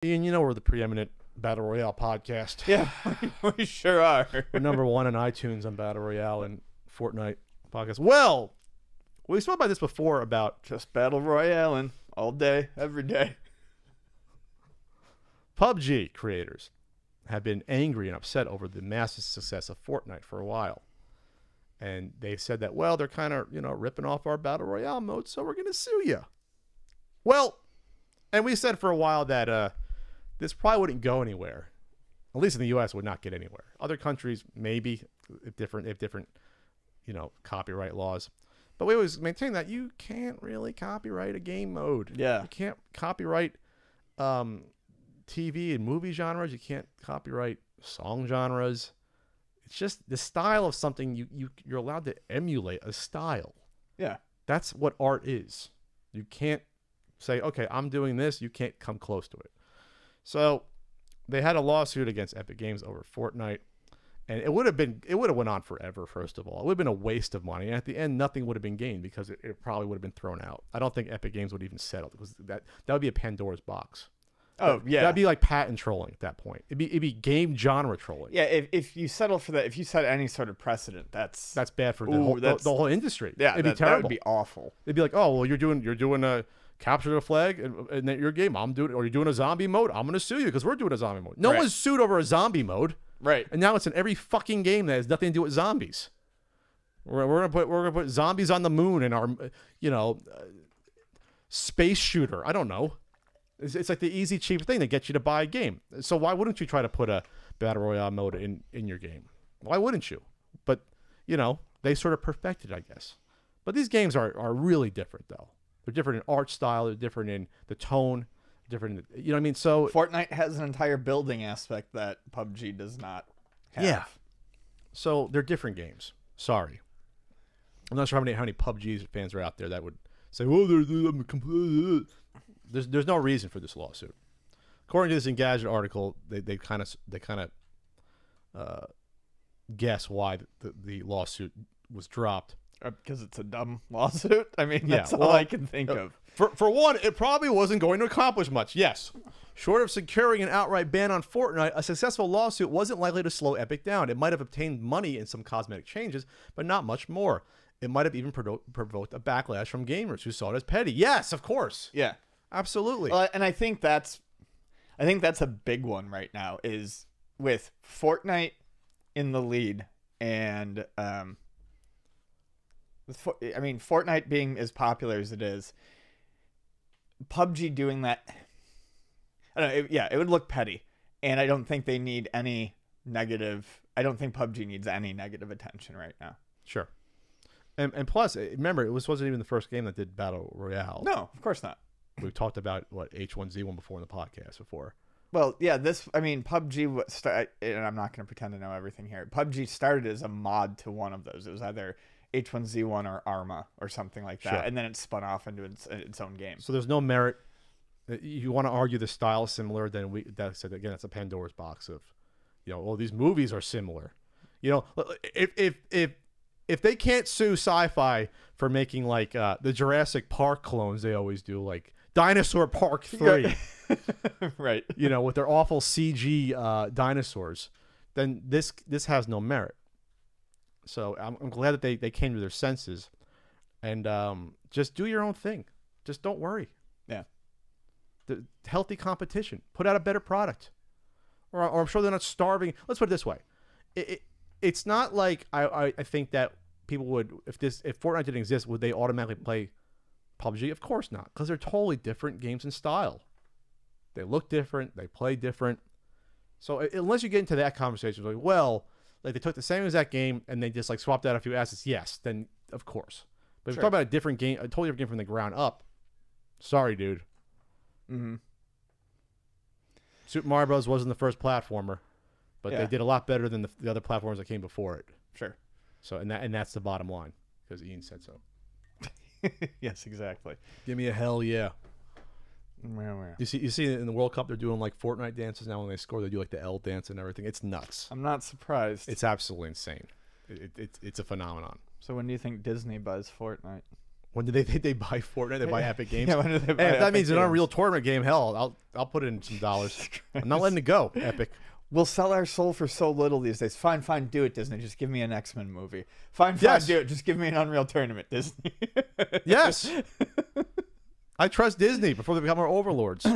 Ian, you know we're the preeminent Battle Royale podcast. Yeah, we sure are. We're number one on iTunes on Battle Royale and Fortnite podcast. Well, we spoke about this before about Just Battle Royale and all day, every day. PUBG creators have been angry and upset over the massive success of Fortnite for a while. And they said that, well, they're kind of, ripping off our Battle Royale mode, so we're going to sue you. Well, and we said for a while that this probably wouldn't go anywhere. At least in the U.S. would not get anywhere. Other countries, maybe, if different, copyright laws. But we always maintain that you can't really copyright a game mode. Yeah. You can't copyright TV and movie genres. You can't copyright song genres. It's just the style of something you're allowed to emulate a style. Yeah. That's what art is. You can't say, okay, I'm doing this. You can't come close to it. So they had a lawsuit against Epic Games over Fortnite. And it would have went on forever, first of all. It would have been a waste of money. And at the end, nothing would have been gained because it probably would have been thrown out. I don't think Epic Games would even settle because that would be a Pandora's box. Oh, yeah. That'd be like patent trolling at that point. It'd be game genre trolling. Yeah, if you settle for that, if you set any sort of precedent, that's bad for the whole industry. Yeah, it'd be terrible. That would be awful. It'd be like, oh, well, you're doing a capture the flag in your game. I'm doing, or you're doing a zombie mode. I'm gonna sue you because we're doing a zombie mode. No one's sued over a zombie mode. Right. And now it's in every fucking game that has nothing to do with zombies. We're gonna put zombies on the moon in our space shooter. I don't know. It's like the easy, cheap thing that gets you to buy a game. So why wouldn't you try to put a Battle Royale mode in your game? Why wouldn't you? But, they sort of perfected it, I guess. But these games are really different, though. They're different in art style. They're different in the tone. Different, you know what I mean? So Fortnite has an entire building aspect that PUBG does not have. Yeah. So they're different games. Sorry. I'm not sure how many PUBG fans are out there that would say, "Oh, they're completely." There's no reason for this lawsuit. According to this Engadget article, they kind of guess why the lawsuit was dropped. Because it's a dumb lawsuit. I mean, that's all I can think of. For one, it probably wasn't going to accomplish much. Yes. Short of securing an outright ban on Fortnite, a successful lawsuit wasn't likely to slow Epic down. It might have obtained money and some cosmetic changes, but not much more. It might have even provoked a backlash from gamers who saw it as petty. Yes, of course. Yeah. Absolutely. And I think that's a big one right now is with Fortnite in the lead and Fortnite being as popular as it is, PUBG doing that, I don't know, it would look petty, and I don't think they need any negative. I don't think PUBG needs any negative attention right now. Sure. And plus, remember, it wasn't even the first game that did Battle Royale. No, of course not. We've talked about H1Z1 before in the podcast before. Well, yeah, PUBG, and I'm not going to pretend to know everything here. PUBG started as a mod to one of those. It was either H1Z1 or Arma or something like that, and then it spun off into its own game. So there's no merit. You want to argue the style is similar, then that's a Pandora's box of, these movies are similar. If they can't sue sci-fi for making like the Jurassic Park clones, they always do like Dinosaur Park 3, right? With their awful CG dinosaurs, then this has no merit. So I'm glad that they came to their senses, and just do your own thing. Just don't worry. Yeah. The healthy competition. Put out a better product, or I'm sure they're not starving. Let's put it this way: it's not like I think that people would, if Fortnite didn't exist, would they automatically play PUBG? Of course not, because they're totally different games in style. They look different. They play different. So unless you get into that conversation, like, well, like they took the same exact game and they just like swapped out a few assets, yes, then of course. But if you talk about a different game, a totally different game from the ground up, sorry, dude. Mm-hmm. Super Mario Bros. Wasn't the first platformer, but Yeah. they did a lot better than the other platforms that came before it. Sure. So and that's the bottom line, because Ian said so. Yes, exactly. Give me a hell yeah. You see in the World Cup they're doing like Fortnite dances now. When they score, they do like the L dance and everything. It's nuts. I'm not surprised. It's absolutely insane. It's a phenomenon. So when do you think Disney buys Fortnite? When do they think they buy Fortnite? They buy Epic Games. Yeah, when do they buy Hey, if that Epic means an Games? Unreal Tournament game, hell, I'll put in some dollars. I'm not letting it go, Epic. We'll sell our soul for so little these days. Fine, do it, Disney. Just give me an X-Men movie. Fine, Yes. do it. Just give me an Unreal Tournament, Disney. Yes. I trust Disney before they become our overlords.